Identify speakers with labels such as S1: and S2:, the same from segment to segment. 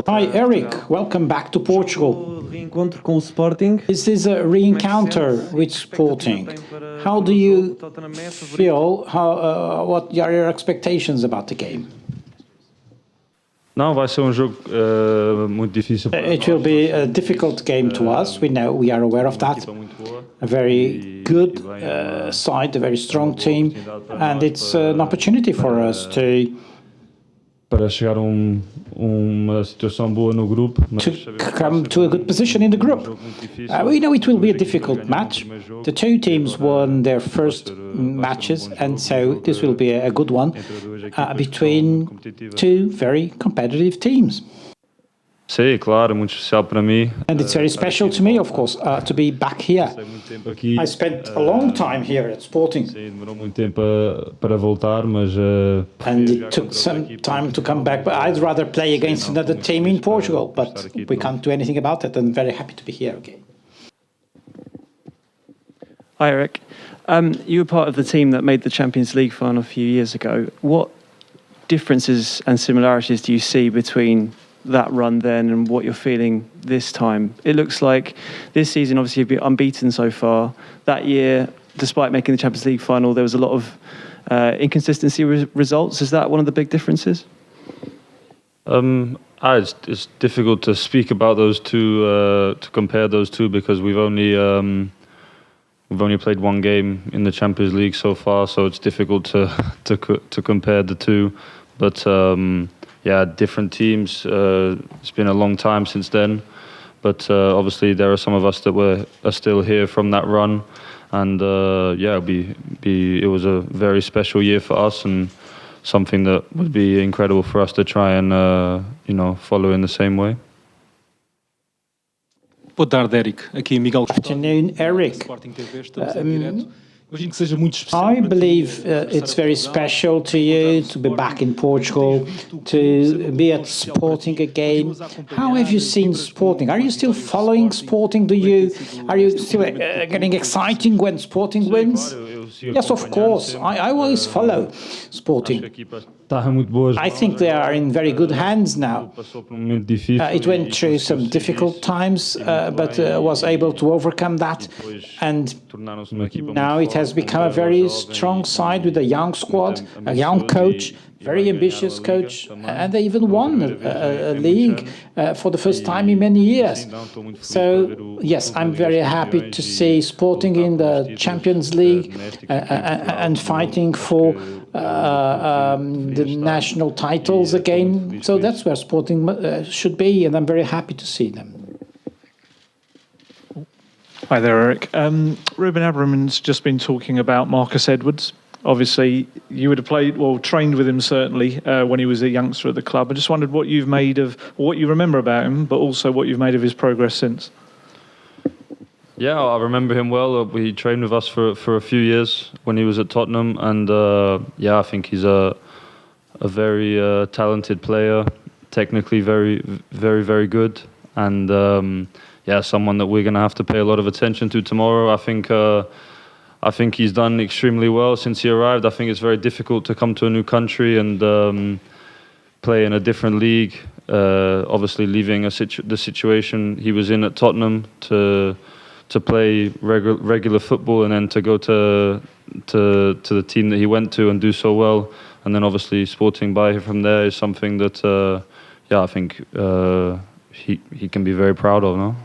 S1: Hi Eric, welcome back to Portugal.
S2: Reencontro com o Sporting.
S1: This is a re-encounter with Sporting. How do you feel? What are your expectations about the game?
S3: Não, vai ser jogo muito difícil.
S1: It will be a difficult game to us. We are aware of that. A very good side, a very strong team, and it's an opportunity for us
S3: para chegar uma situação boa no grupo,
S1: to come to a good position in the group. We know it will be a difficult match. The two teams won their first matches, and so this will be a good one between two very competitive teams.
S3: Sim, claro, muito especial para mim.
S1: And it's very special to me, of course, to be back here. I spent a long time here at Sporting.
S3: Demorou muito tempo para voltar, mas
S1: and it took some time to come back. But I'd rather play against another team in Portugal, but we can't do anything about it. I'm very happy to be here again.
S4: Hi, Eric. You were part of the team that made the Champions League final a few years ago. What differences and similarities do you see between that run then and what you're feeling this time? It looks like this season, obviously, you've been unbeaten so far. That year, despite making the Champions League final, there was a lot of inconsistency results. Is that one of the big differences?
S3: It's difficult to speak about those two, to compare those two, because we've only played one game in the Champions League so far, so it's difficult to compare the two. But yeah, different teams. It's been a long time since then, but obviously there are some of us that are still here from that run, and yeah, it was a very special year for us, and something that would be incredible for us to try and follow in the same way.
S5: Boa tarde, Eric. Aqui Miguel.
S1: Afternoon, Eric. I believe it's very special to you to be back in Portugal, to be at Sporting again. How have you seen Sporting? Are you still following Sporting? Are you still getting exciting when Sporting wins? Yes, of course. I always follow Sporting. I think they are in very good hands now. It went through some difficult times, but was able to overcome that. And now it has become a very strong side with a young squad, a young coach, very ambitious coach, and they even won a league for the first time in many years. So, yes, I'm very happy to see Sporting in the Champions League and fighting for the national titles again. So that's where Sporting should be, and I'm very happy to see them.
S6: Hi there, Eric. Ruben Abraham's just been talking about Marcus Edwards. Obviously, you would have trained with him certainly when he was a youngster at the club. I just wondered what you've made of, or what you remember about him, but also what you've made of his progress since.
S3: Yeah, I remember him well. He trained with us for a few years when he was at Tottenham, and yeah, I think he's a very talented player, technically very, very, very good, and yeah, someone that we're going to have to pay a lot of attention to tomorrow. I think he's done extremely well since he arrived. I think it's very difficult to come to a new country and play in a different league. Obviously, leaving the situation he was in at Tottenham to play regular football, and then to go to the team that he went to and do so well, and then obviously Sporting by from there is something that yeah, I think he can be very proud of, no?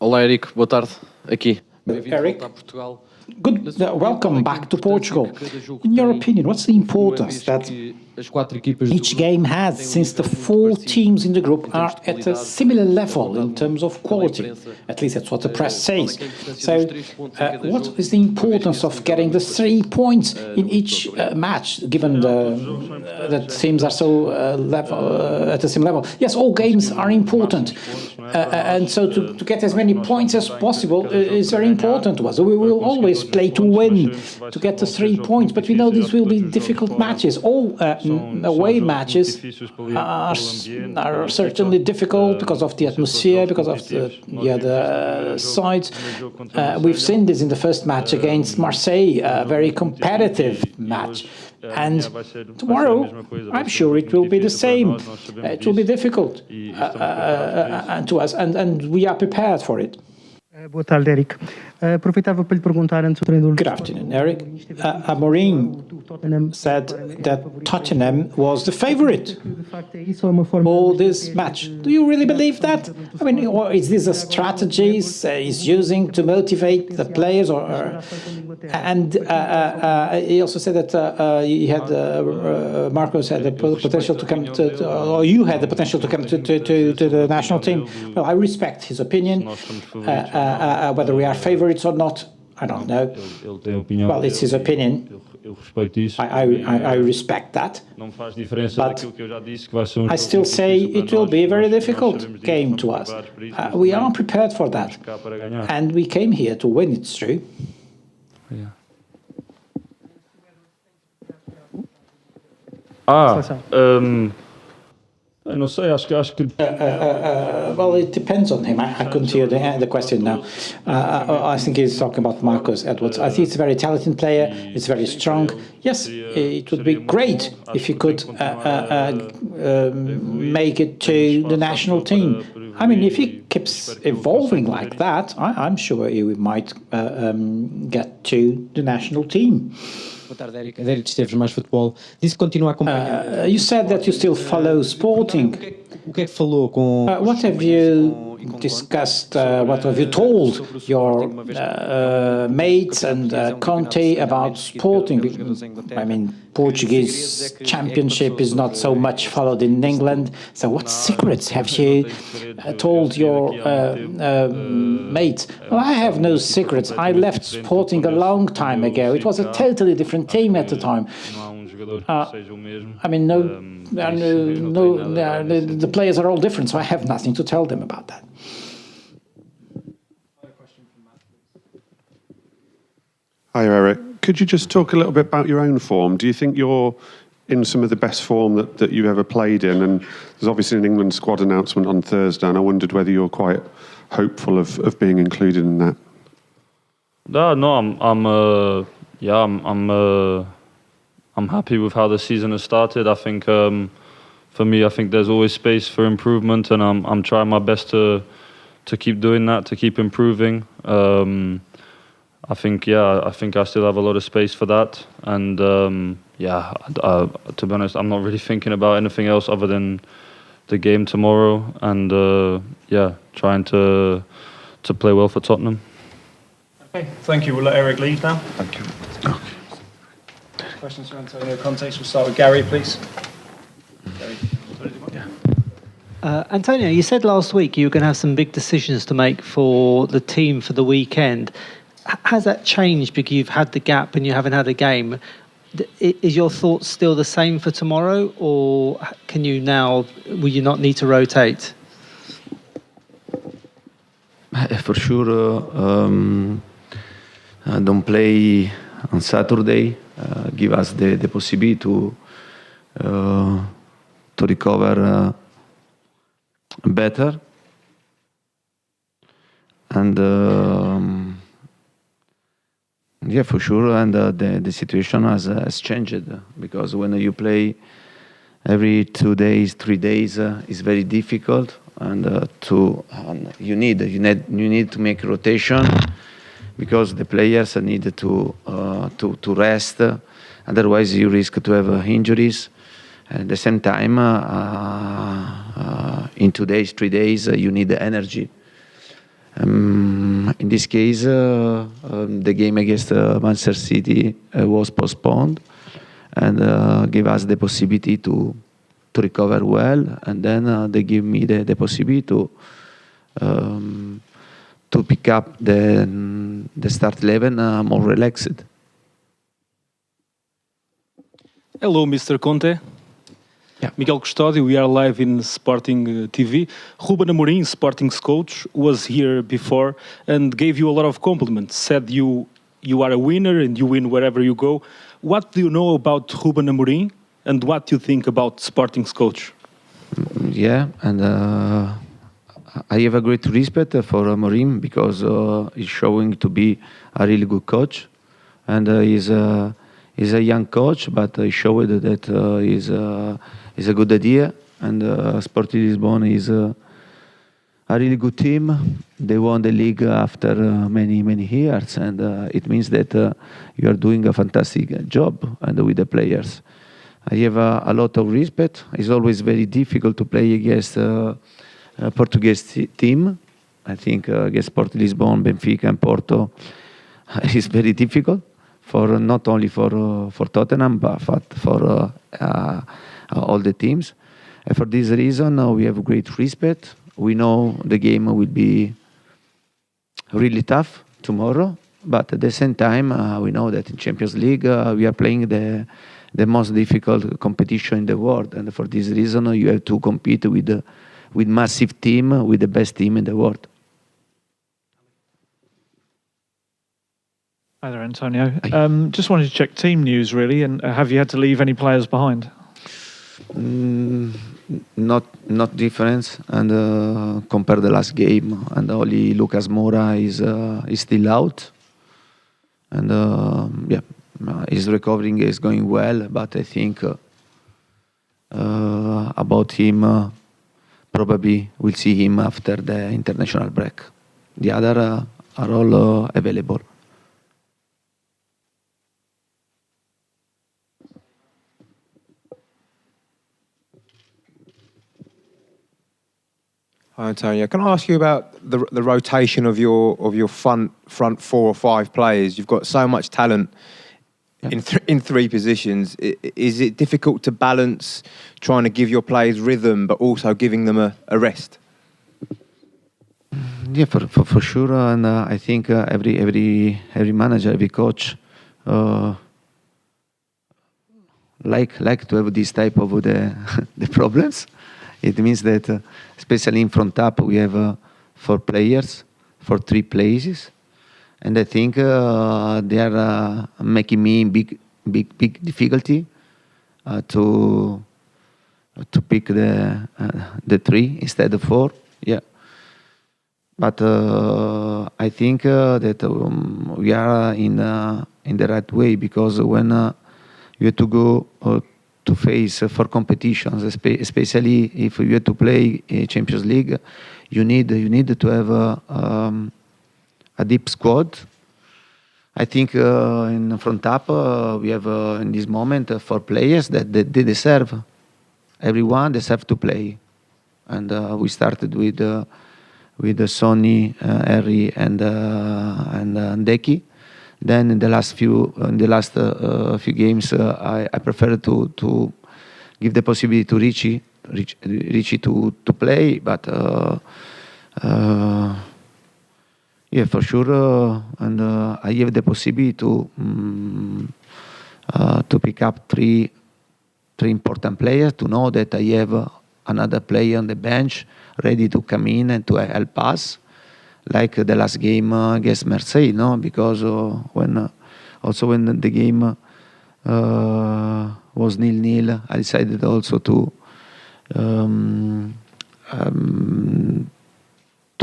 S2: Olá, Eric. Boa tarde. Aqui.
S1: Eric, good. Welcome back to Portugal. In your opinion, what's the importance that each game has, since the four teams in the group are at a similar level in terms of quality? At least that's what the press says. So, what is the importance of getting the 3 points in each match, given that teams are so at the same level? Yes, all games are important, and so to get as many points as possible is very important to us. We will always play to win, to get the 3 points, but we know these will be difficult matches. All away matches are certainly difficult because of the atmosphere, because of the other sides. We've seen this in the first match against Marseille, a very competitive match. And tomorrow, I'm sure it will be the same. It will be difficult to us, and we are prepared for it.
S7: Boa tarde, Eric. Aproveitava para lhe perguntar antes do treinador.
S1: Good afternoon, Eric. Amorim said that Tottenham was the favourite for this match. Do you really believe that? I mean, or is this a strategy he's using to motivate the players? And he also said that he had Marcos had the potential to come to, or you had the potential to come to the national team. Well, I respect his opinion. Whether we are favourites or not, I don't know. Well, it's his opinion. I respect that. But I still say it will be a very difficult game to us. We are prepared for that. And we came here to win, it's true.
S3: Eu não sei, acho que
S1: well, it depends on him. I couldn't hear the question now. I think he's talking about Marcus Edwards. I think he's a very talented player. He's very strong. Yes, it would be great if he could make it to the national team. I mean, if he keeps evolving like that, I'm sure he might get to the national team.
S8: Boa tarde, Eric. Eric Esteves, Mais Futebol. Disse que continua a acompanhar.
S1: You said that you still follow Sporting.
S8: O que é que falou com...
S1: What have you discussed, what have you told your mates and Conte about Sporting? I mean, Portuguese championship is not so much followed in England. So what secrets have you told your mates? Well, I have no secrets. I left Sporting a long time ago. It was a totally different team at the time. I mean, the players are all different, so I have nothing to tell them about that.
S9: Hi, Eric. Could you just talk a little bit about your own form? Do you think you're in some of the best form that you've ever played in? And there's obviously an England squad announcement on Thursday, and I wondered whether you're quite hopeful of being included in that.
S3: I'm happy with how the season has started. I think for me, I think there's always space for improvement, and I'm trying my best to keep doing that, to keep improving. I think I still have a lot of space for that, and to be honest, I'm not really thinking about anything else other than the game tomorrow, and trying to play well for Tottenham.
S6: Okay, thank you. We'll let Eric leave now.
S9: Thank you.
S6: Okay. Questions for Antonio Conte. We'll start with Gary, please.
S10: Antonio, you said last week you were going to have some big decisions to make for the team for the weekend. Has that changed because you've had the gap and you haven't had a game? Is your thoughts still the same for tomorrow, or will you not need to rotate?
S11: For sure, don't play on Saturday. Give us the possibility to recover better, and for sure. And the situation has changed, because when you play every 2 days, 3 days, it's very difficult, and you need to make rotation, because the players need to rest. Otherwise, you risk to have injuries. At the same time, in 2 days, 3 days, you need the energy. In this case, the game against Manchester City was postponed, and gave us the possibility to recover well, and then they give me the possibility to pick up the start 11 more relaxed.
S5: Hello, Mr. Conte.
S11: Yeah.
S5: Miguel Custódio, we are live in Sporting TV. Ruben Amorim, Sporting's coach, was here before and gave you a lot of compliments. Said you are a winner and you win wherever you go. What do you know about Ruben Amorim, and what do you think about Sporting's coach?
S11: Yeah, and I have a great respect for Amorim, because he's showing to be a really good coach, and he's He's a young coach, but he showed that is a good idea. And Sporting Lisbon is a really good team. They won the league after many years, and it means that you are doing a fantastic job and with the players. I have a lot of respect. It's always very difficult to play against a Portuguese team. I think against Sporting Lisbon, Benfica, and Porto is very difficult for not only for Tottenham but for all the teams. And for this reason, we have great respect. We know the game will be really tough tomorrow, but at the same time, we know that in Champions League we are playing the most difficult competition in the world, and for this reason, you have to compete with massive team, with the best team in the world.
S6: Hi there, Antonio. Just wanted to check team news, really, and have you had to leave any players behind?
S11: Not difference, and compare the last game, and only Lucas Moura is still out, and his recovering is going well, but I think about him, probably we'll see him after the international break. The other are all available.
S12: Hi, Antonio. Can I ask you about the rotation of your front 4 or 5 players? You've got so much talent in 3 positions. Is it difficult to balance trying to give your players rhythm but also giving them a rest?
S11: Yeah, for sure, and I think every manager, every coach like to have this type of the problems. It means that, especially in front up, we have 4 players for 3 places, and I think they are making me big difficulty to pick the 3 instead of 4. Yeah, but I think that we are in the right way, because when you have to go to face for competitions, especially if you have to play a Champions League, you need to have a deep squad. I think in front up we have in this moment 4 players that they deserve. Everyone deserves to play, and we started with Sonny, Harry, and Deki. Then in the last few games, I prefer to give the possibility to Richie to play, but yeah, for sure, and I have the possibility to pick up three important players, to know that I have another player on the bench ready to come in and to help us. Like the last game against Marseille, no? Because when the game was 0-0, I decided also to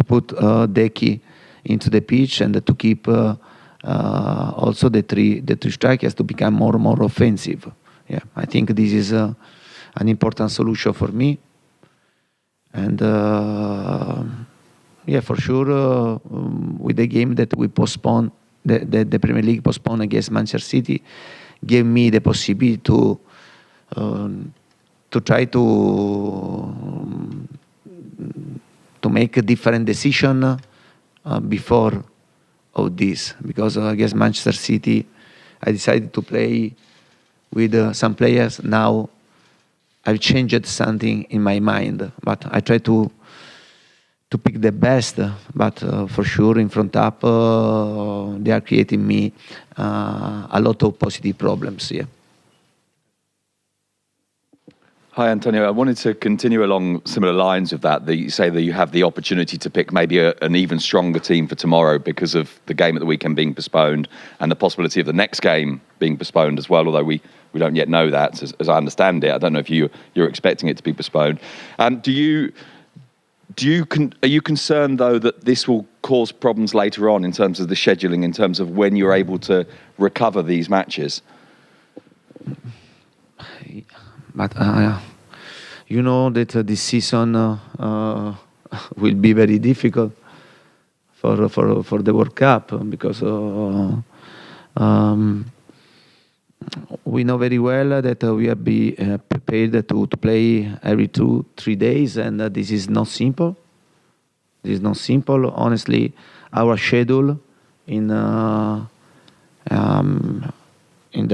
S11: put Deki into the pitch, and to keep also the three strikers to become more and more offensive. Yeah, I think this is an important solution for me, and. Yeah, for sure, with the game that we postponed, the Premier League postponed against Manchester City, gave me the possibility to try to make a different decision before of this. Because against Manchester City, I decided to play with some players. Now I've changed something in my mind, but I try to pick the best, but for sure in front up they are creating me a lot of positive problems. Yeah.
S13: Hi, Antonio. I wanted to continue along similar lines of that. You say that you have the opportunity to pick maybe an even stronger team for tomorrow because of the game at the weekend being postponed, and the possibility of the next game being postponed as well, although we don't yet know that, as I understand it. I don't know if you're expecting it to be postponed. Are you concerned, though, that this will cause problems later on in terms of the scheduling, in terms of when you're able to recover these matches?
S11: but you know that this season will be very difficult for the World Cup because we know very well that we have be prepared to play every 2-3 days, and this is not simple. This is not simple. Honestly, our schedule in the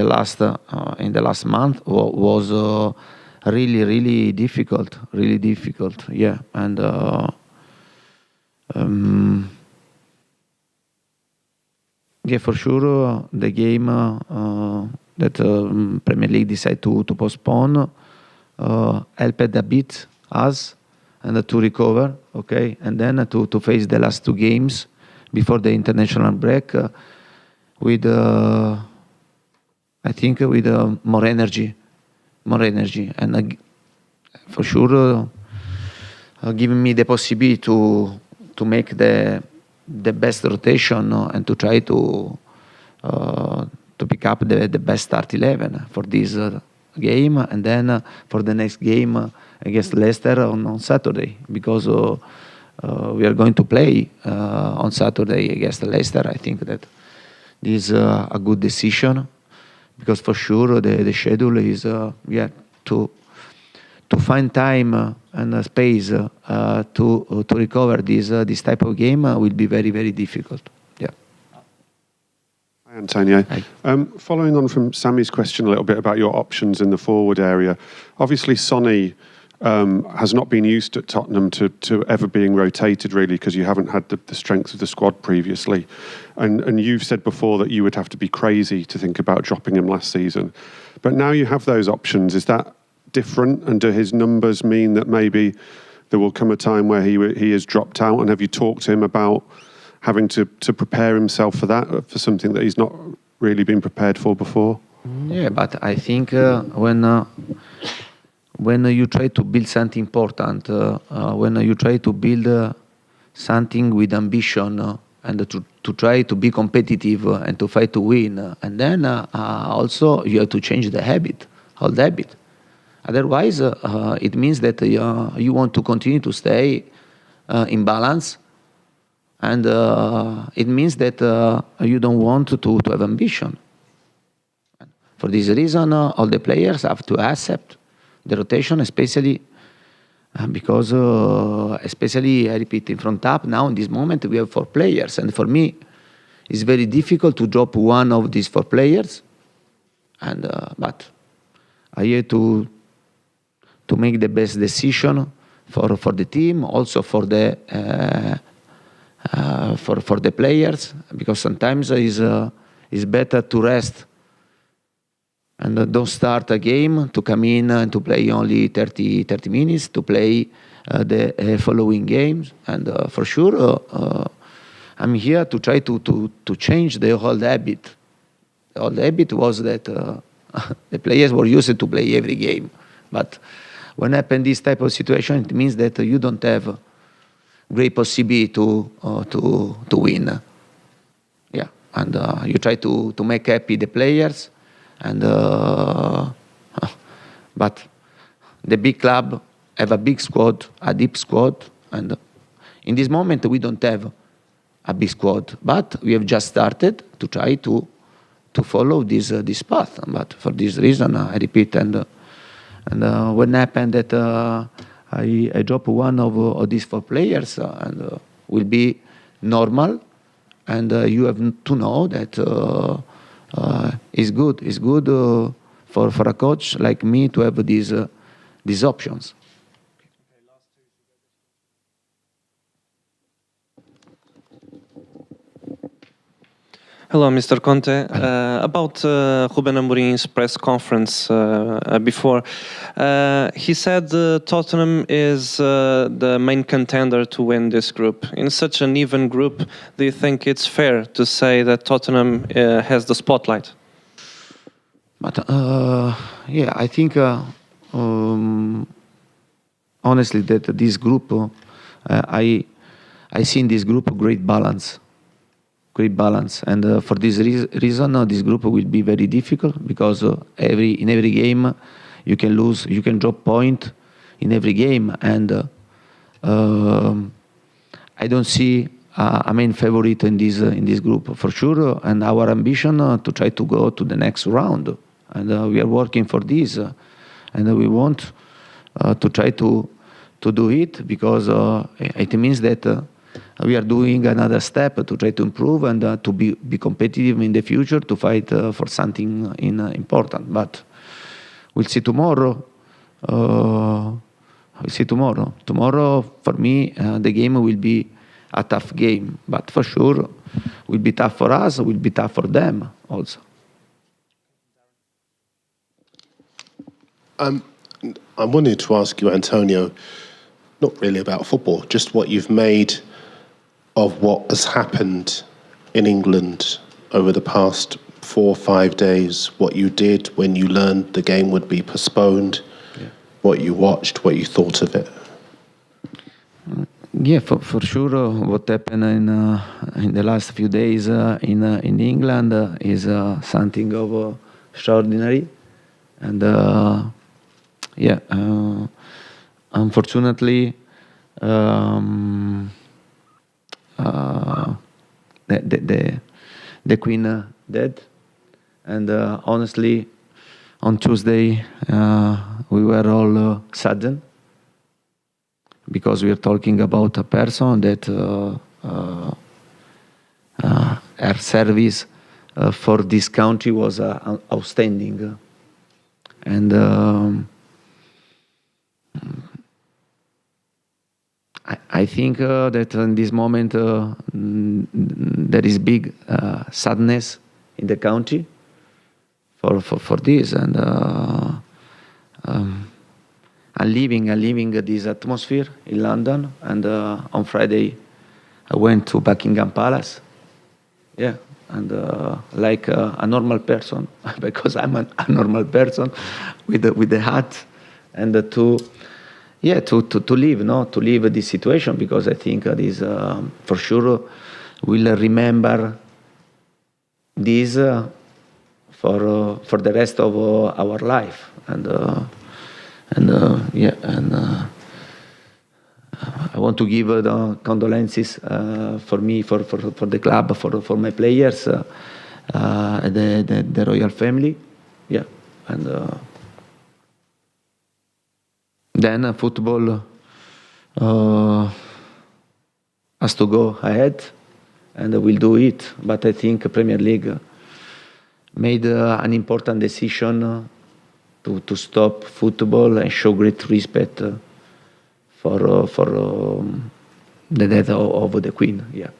S11: last month was really difficult. Really difficult. Yeah, and yeah, for sure, the game that Premier League decided to postpone helped a bit us and to recover, okay, and then to face the last 2 games before the international break with, I think, with more energy, and for sure giving me the possibility to make the best rotation and to try to pick up the best start 11 for this game, and then for the next game against Leicester on Saturday, because we are going to play on Saturday against Leicester. I think that this is a good decision, because for sure the schedule is to find time and space to recover this type of game will be very difficult. Yeah.
S9: Hi, Antonio.
S11: Hi.
S9: Following on from Sammy's question a little bit about your options in the forward area, obviously Sonny has not been used at Tottenham to ever being rotated, really, because you haven't had the strength of the squad previously. And you've said before that you would have to be crazy to think about dropping him last season. But now you have those options. Is that different? And do his numbers mean that maybe there will come a time where he is dropped out? And have you talked to him about having to prepare himself for that, for something that he's not really been prepared for before?
S11: Yeah, but I think when you try to build something important, when you try to build something with ambition, and to try to be competitive and to fight to win, and then also you have to change the habit, old habit. Otherwise, it means that you want to continue to stay in balance, and it means that you don't want to have ambition. For this reason, all the players have to accept the rotation, especially because, especially, I repeat, in front up now in this moment we have 4 players, and for me, it's very difficult to drop one of these 4 players, and but I have to make the best decision for the team, also for the players, because sometimes it's better to rest and don't start a game, to come in and to play only 30 minutes, to play the following games. And for sure, I'm here to try to change the old habit. The old habit was that the players were used to play every game. But when happen this type of situation, it means that you don't have great possibility to win. Yeah, and you try to make happy the players. And but the big club have a big squad, a deep squad, and in this moment we don't have a big squad, but we have just started to try to follow this path. But for this reason, I repeat, and when happened that I drop one of these 4 players, and will be normal, and you have to know that. It's good. It's good for a coach like me to have these options.
S14: Hello, Mr. Conte. About Ruben Amorim's press conference before, he said Tottenham is the main contender to win this group. In such an even group, do you think it's fair to say that Tottenham has the spotlight?
S11: But yeah, I think honestly that this group, I see in this group a great balance. great balance. And for this reason, this group will be very difficult because in every game you can lose, you can drop point in every game, and I don't see a main favorite in this group for sure. And our ambition to try to go to the next round, and we are working for this, and we want to try to do it because it means that we are doing another step to try to improve and to be competitive in the future, to fight for something important. But we'll see tomorrow. We'll see tomorrow. Tomorrow, for me, the game will be a tough game, but for sure, will be tough for us. Will be tough for them also.
S15: I wanted to ask you, Antonio, not really about football, just what you've made of what has happened in England over the past 4 or 5 days, what you did when you learned the game would be postponed, what you watched, what you thought of it.
S11: Yeah, for sure, what happened in the last few days in England is something of extraordinary, and unfortunately, the Queen dead, and honestly, on Tuesday we were all saddened because we are talking about a person that her service for this country was outstanding, and I think that in this moment there is big sadness in the country for this, and I'm living this atmosphere in London, and on Friday I went to Buckingham Palace, and like a normal person, because I'm a normal person with the hat, and to live this situation, because I think this for sure will remember this for the rest of our life, and I want to give the condolences for me, for the club, for my players, the royal family, and then football has to go ahead, and we'll do it. But I think Premier League made an important decision to stop football and show great respect for the death of the Queen. Yeah.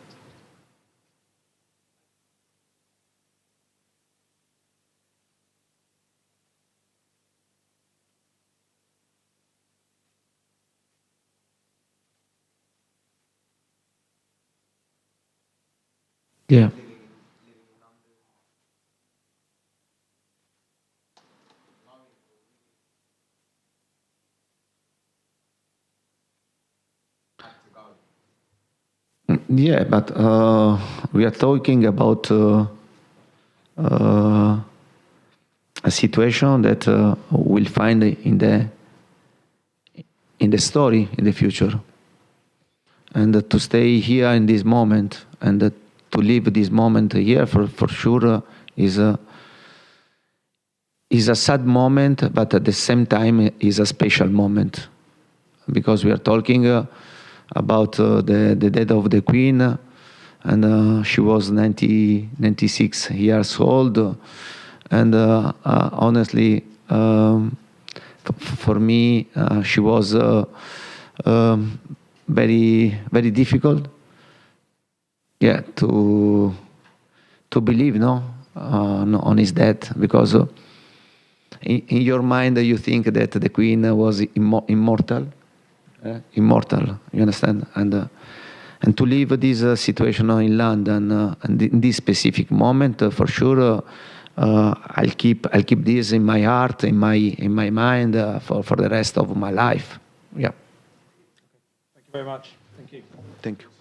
S11: Yeah, but we are talking about a situation that we'll find in the story in the future, and to stay here in this moment and to live this moment here for sure is a sad moment, but at the same time is a special moment, because we are talking about the death of the Queen, and she was 96 years old, and honestly, for me, she was very, very difficult, to believe, on his death, because in your mind you think that the Queen was immortal, you understand, and to live this situation in London and in this specific moment, for sure, I'll keep this in my heart, in my mind, for the rest of my life.
S6: Thank you very much. Thank you.
S11: Thank you.